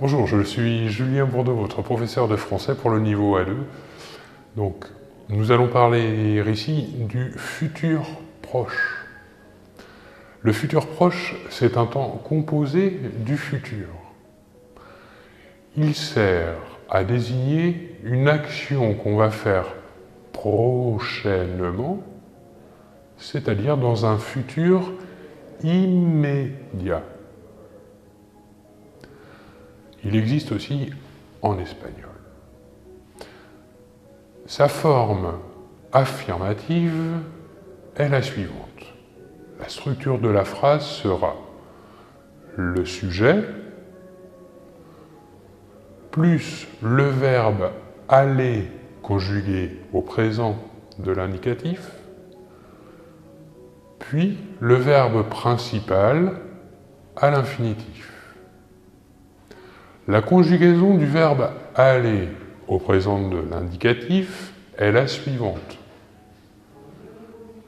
Bonjour, je suis Julien Bourdeau, votre professeur de français pour le niveau A2. Donc, nous allons parler ici du futur proche. Le futur proche, c'est un temps composé du futur. Il sert à désigner une action qu'on va faire prochainement, c'est-à-dire dans un futur immédiat. Il existe aussi en espagnol. Sa forme affirmative est la suivante. La structure de la phrase sera le sujet plus le verbe aller conjugué au présent de l'indicatif, puis le verbe principal à l'infinitif. La conjugaison du verbe aller au présent de l'indicatif est la suivante.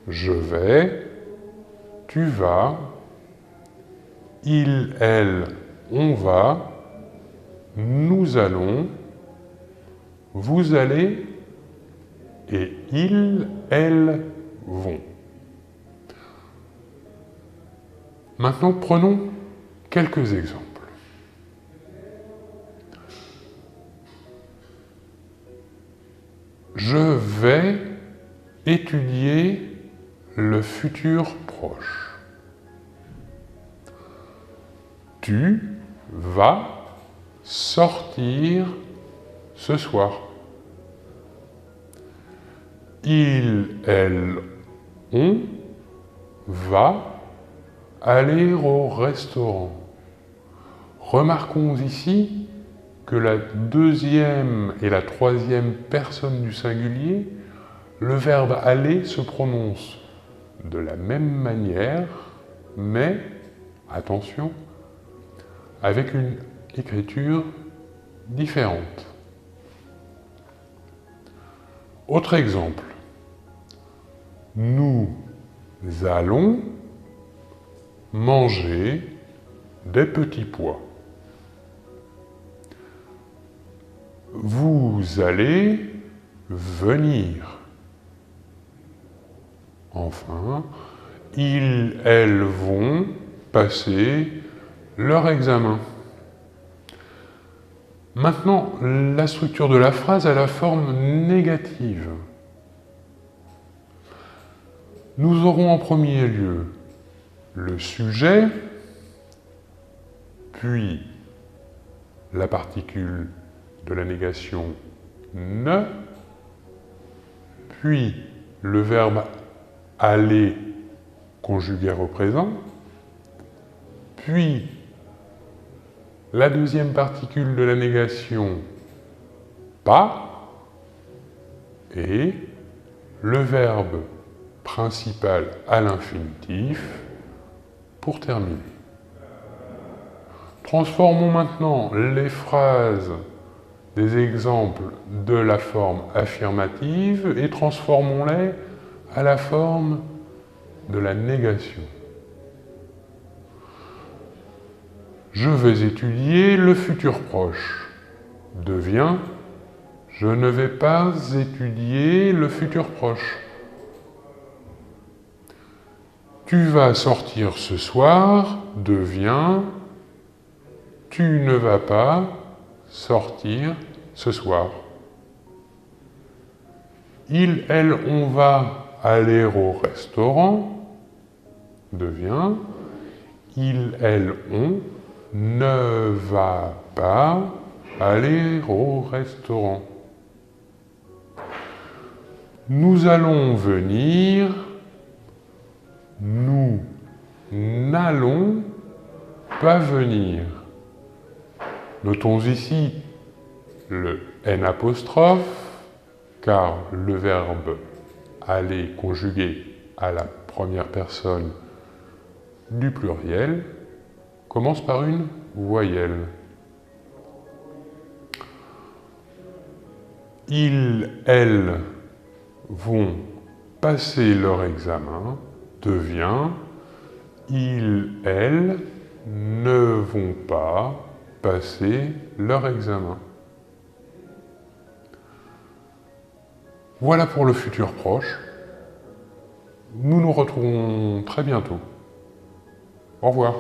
Je vais, tu vas, il, elle, on va, nous allons, vous allez et ils, elles vont. Maintenant, prenons quelques exemples. Je vais étudier le futur proche. Tu vas sortir ce soir. Il, elle, on va aller au restaurant. Remarquons ici que la deuxième et la troisième personne du singulier, le verbe aller se prononce de la même manière, mais, attention, avec une écriture différente. Autre exemple. Nous allons manger des petits pois. Vous allez venir. Enfin, ils, elles vont passer leur examen. Maintenant, la structure de la phrase a la forme négative. Nous aurons en premier lieu le sujet, puis la particule de la négation ne, puis le verbe aller conjugué au présent, puis la deuxième particule de la négation pas, et le verbe principal à l'infinitif pour terminer. Transformons maintenant les phrases des exemples de la forme affirmative et transformons-les à la forme de la négation. Je vais étudier le futur proche devient je ne vais pas étudier le futur proche. Tu vas sortir ce soir devient tu ne vas pas sortir ce soir. Il, elle, on va aller au restaurant devient il, elle, on ne va pas aller au restaurant. Nous allons venir, nous n'allons pas venir. Notons ici le N', car le verbe aller conjugué à la première personne du pluriel commence par une voyelle. Ils, elles vont passer leur examen devient ils, elles ne vont pas passer leur examen. Voilà pour le futur proche. Nous nous retrouvons très bientôt. Au revoir.